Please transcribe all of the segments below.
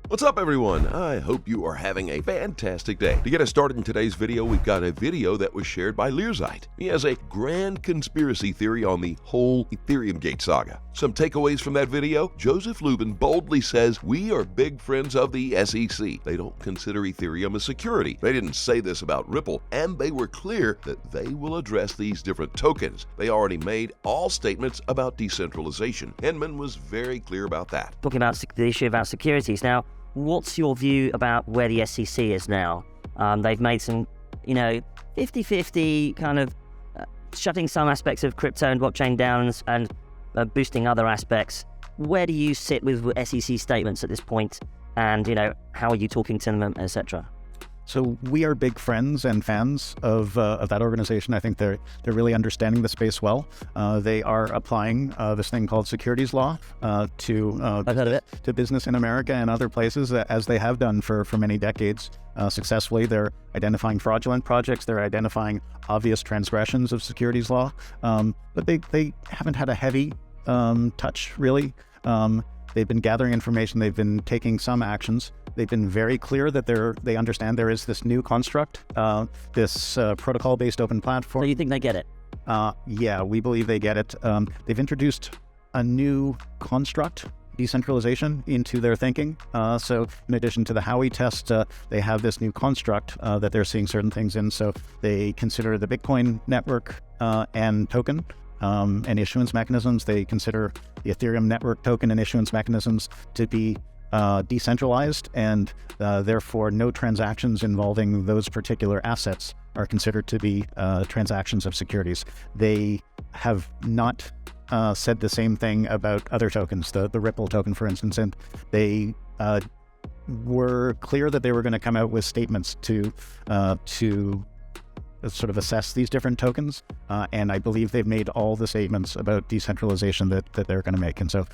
What's up, everyone? I hope you are having a fantastic day. To get us started in today's video, we've got a video that was shared by Learzite. He has a grand conspiracy theory on the whole Ethereum Gate saga. Some takeaways from that video: Joseph Lubin boldly says, "We are big friends of the SEC. They don't consider Ethereum a security." They didn't say this about Ripple, and they were clear that they will address these different tokens. They already made all statements about decentralization. Hinman was very clear about that. Talking about the issue about securities. Now, what's your view about where the SEC is now? They've made some, 50-50 kind of shutting some aspects of crypto and blockchain down and boosting other aspects. Where do you sit with SEC statements at this point? And, how are you talking to them, etc.? So we are big friends and fans of that organization. I think they're really understanding the space well. They are applying this thing called securities law to business in America and other places, as they have done for many decades successfully. They're identifying fraudulent projects. They're identifying obvious transgressions of securities law, but they haven't had a heavy touch, really. They've been gathering information. They've been taking some actions. They've been very clear that they understand there is this new construct, this protocol-based open platform. So you think they get it? Yeah, we believe they get it. They've introduced a new construct, decentralization, into their thinking. So in addition to the Howey test, they have this new construct that they're seeing certain things in. So they consider the Bitcoin network and token and issuance mechanisms. They consider the Ethereum network token and issuance mechanisms to be decentralized, and therefore no transactions involving those particular assets are considered to be transactions of securities. They have not said the same thing about other tokens, the Ripple token, for instance, and they were clear that they were going to come out with statements to sort of assess these different tokens, and I believe they've made all the statements about decentralization that they're going to make. And so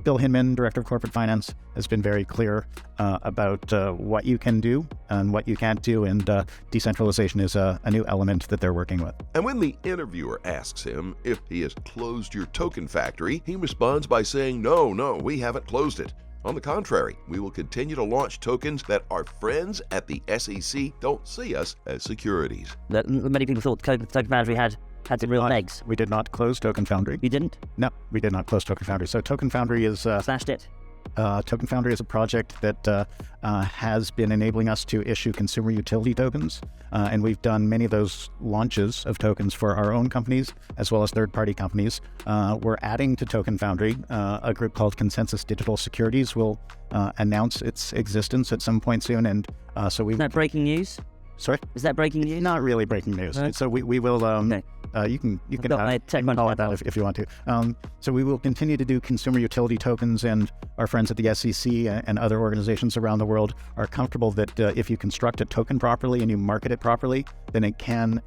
Bill Hinman, Director of Corporate Finance, has been very clear about what you can do and what you can't do, and decentralization is a new element that they're working with. And when the interviewer asks him if he has closed your token factory, he responds by saying, no, we haven't closed it. On the contrary, we will continue to launch tokens that our friends at the SEC don't see us as securities. Many people thought Token Foundry had some real legs. We did not close Token Foundry. You didn't? No, we did not close Token Foundry. So Token Foundry is... Slashed it? Token Foundry is a project that has been enabling us to issue consumer utility tokens, and we've done many of those launches of tokens for our own companies as well as third-party companies. We're adding to Token Foundry a group called Consensus Digital Securities. Will announce its existence at some point soon, and so we... Is that breaking news? Sorry? Is that breaking news? Not really breaking news. Right. So we will... Okay. You can call it that if you want to. So we will continue to do consumer utility tokens, and our friends at the SEC and other organizations around the world are comfortable that if you construct a token properly and you market it properly, then it can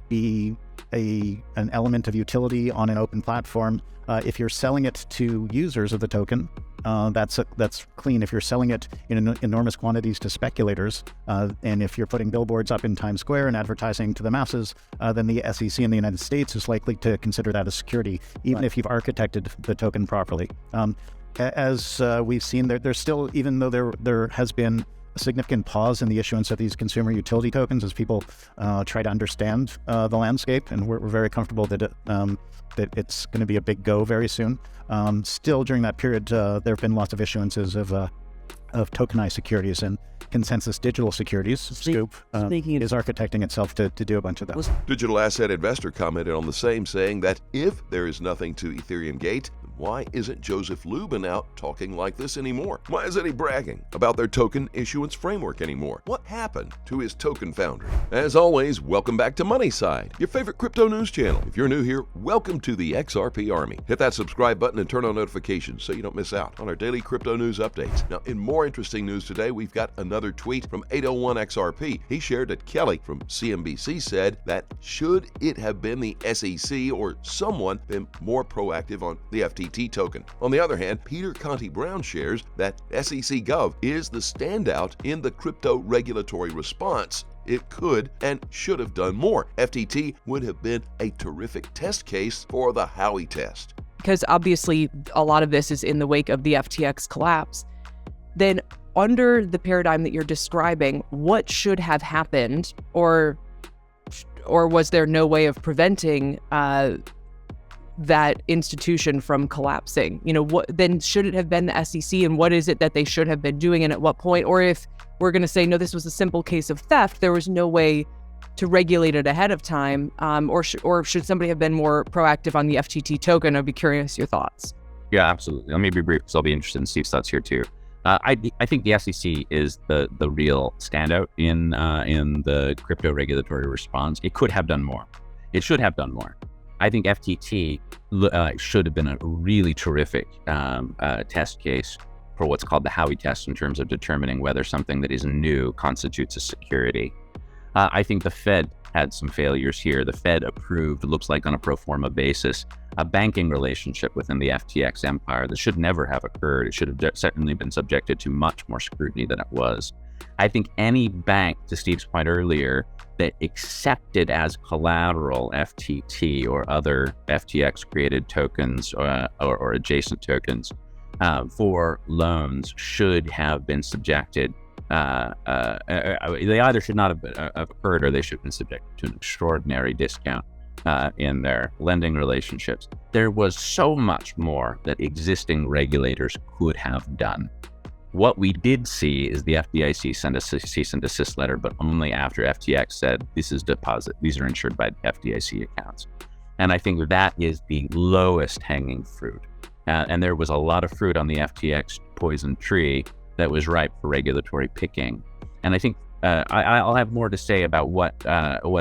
be an element of utility on an open platform. If you're selling it to users of the token, that's clean. If you're selling it in enormous quantities to speculators, and if you're putting billboards up in Times Square and advertising to the masses, then the SEC in the United States is likely to consider that a security, even if you've architected the token properly. As we've seen, there's still, even though there has been a significant pause in the issuance of these consumer utility tokens as people try to understand the landscape, and we're very comfortable that it's going to be a big go very soon. Still, during that period, there have been lots of issuances of tokenized securities, and Consensus Digital Securities, Scoop, is architecting itself to do a bunch of that. Digital Asset Investor commented on the same, saying that if there is nothing to Ethereum Gate, why isn't Joseph Lubin out talking like this anymore? Why isn't he bragging about their token issuance framework anymore? What happened to his Token Foundry? As always, welcome back to Money Side, your favorite crypto news channel. If you're new here, welcome to the XRP Army. Hit that subscribe button and turn on notifications so you don't miss out on our daily crypto news updates. Now, in more interesting news today, we've got another tweet from 801XRP. He shared that Kelly from CNBC said that should it have been the SEC or someone been more proactive on the FTT token. On the other hand, Peter Conti Brown shares that SEC Gov is the standout in the crypto regulatory response. It could and should have done more. FTT would have been a terrific test case for the Howey test. Because obviously a lot of this is in the wake of the FTX collapse. Then under the paradigm that you're describing, what should have happened, or was there no way of preventing that institution from collapsing? What then should it have been the SEC, and what is it that they should have been doing, and at what point? Or if we're going to say, no, this was a simple case of theft, there was no way to regulate it ahead of time, or should somebody have been more proactive on the FTT token? I'd be curious your thoughts. Yeah, absolutely. Let me be brief because I'll be interested in Steve's thoughts here too. I think the SEC is the real standout in the crypto regulatory response. It could have done more. It should have done more. I think FTT should have been a really terrific test case for what's called the Howey test in terms of determining whether something that is new constitutes a security. I think the Fed had some failures here. The Fed approved, it looks like on a pro forma basis, a banking relationship within the FTX empire that should never have occurred. It should have certainly been subjected to much more scrutiny than it was. I think any bank, to Steve's point earlier, that accepted as collateral FTT or other FTX-created tokens or adjacent tokens for loans should have been subjected. They either should not have occurred, or they should have been subjected to an extraordinary discount in their lending relationships. There was so much more that existing regulators could have done. What we did see is the FDIC send a cease and desist letter, but only after FTX said, these are insured by FDIC accounts. And I think that is the lowest hanging fruit. And there was a lot of fruit on the FTX poison tree that was ripe for regulatory picking. And I think I'll have more to say about what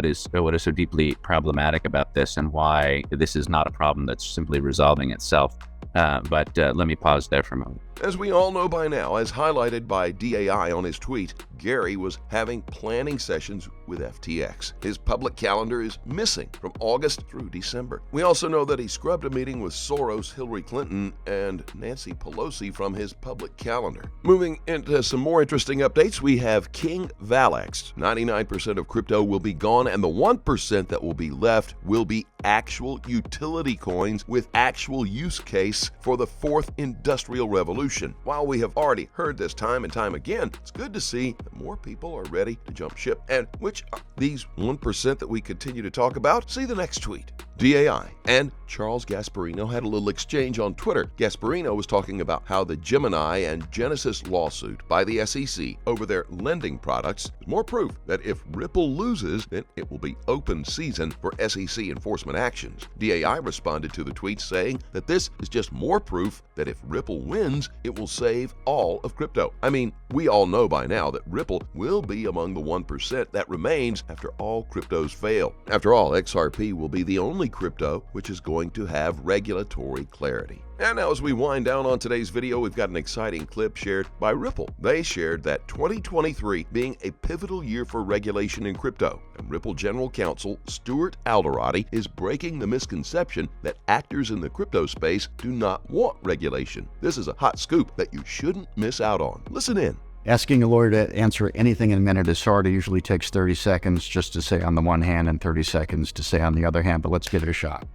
is so deeply problematic about this and why this is not a problem that's simply resolving itself. But let me pause there for a moment. As we all know by now, as highlighted by DAI on his tweet, Gary was having planning sessions with FTX. His public calendar is missing from August through December. We also know that he scrubbed a meeting with Soros, Hillary Clinton, and Nancy Pelosi from his public calendar. Moving into some more interesting updates, we have King Valex. 99% of crypto will be gone, and the 1% that will be left will be actual utility coins with actual use case for the fourth industrial revolution. While we have already heard this time and time again, it's good to see that more people are ready to jump ship. And which are these 1% that we continue to talk about? See the next tweet. DAI and Charles Gasparino had a little exchange on Twitter. Gasparino was talking about how the Gemini and Genesis lawsuit by the SEC over their lending products is more proof that if Ripple loses, then it will be open season for SEC enforcement actions. DAI responded to the tweet saying that this is just more proof that if Ripple wins, it will save all of crypto. I mean, we all know by now that Ripple will be among the 1% that remains after all cryptos fail. After all, XRP will be the only crypto which is going to have regulatory clarity. And now as we wind down on today's video, we've got an exciting clip shared by Ripple. They shared that 2023 being a pivotal year for regulation in crypto, and Ripple General Counsel Stuart Alderoty is breaking the misconception that actors in the crypto space do not want regulation. This is a hot scoop that you shouldn't miss out on. Listen in. Asking a lawyer to answer anything in a minute is hard. It usually takes 30 seconds just to say on the one hand and 30 seconds to say on the other hand, but let's give it a shot.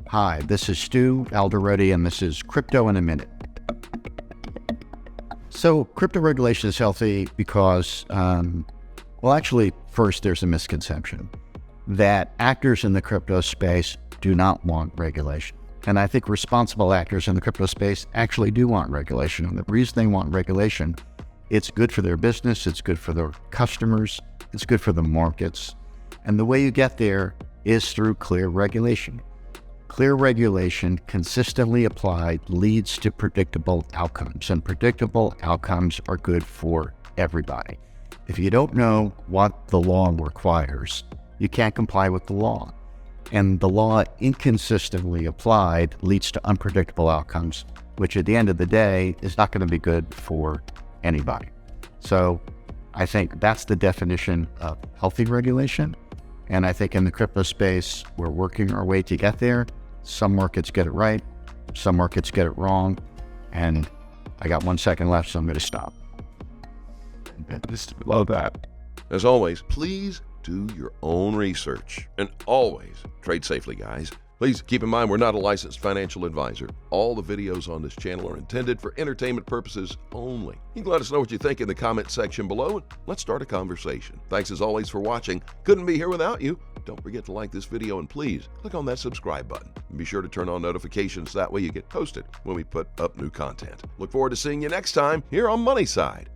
Hi, this is Stu Alderoty, and this is Crypto in a Minute. So crypto regulation is healthy because, actually, first there's a misconception that actors in the crypto space do not want regulation. And I think responsible actors in the crypto space actually do want regulation. And the reason they want regulation, it's good for their business, it's good for their customers, it's good for the markets. And the way you get there is through clear regulation. Clear regulation consistently applied leads to predictable outcomes, and predictable outcomes are good for everybody. If you don't know what the law requires, you can't comply with the law. And the law inconsistently applied leads to unpredictable outcomes, which at the end of the day is not going to be good for anybody. So I think that's the definition of healthy regulation. And I think in the crypto space, we're working our way to get there. Some markets get it right, some markets get it wrong. And I got 1 second left, so I'm going to stop. Just below that. As always, please do your own research. And always trade safely, guys. Please keep in mind we're not a licensed financial advisor. All the videos on this channel are intended for entertainment purposes only. You can let us know what you think in the comment section below, and let's start a conversation. Thanks as always for watching. Couldn't be here without you. Don't forget to like this video, and please click on that subscribe button. And be sure to turn on notifications, that way you get posted when we put up new content. Look forward to seeing you next time here on Money Side.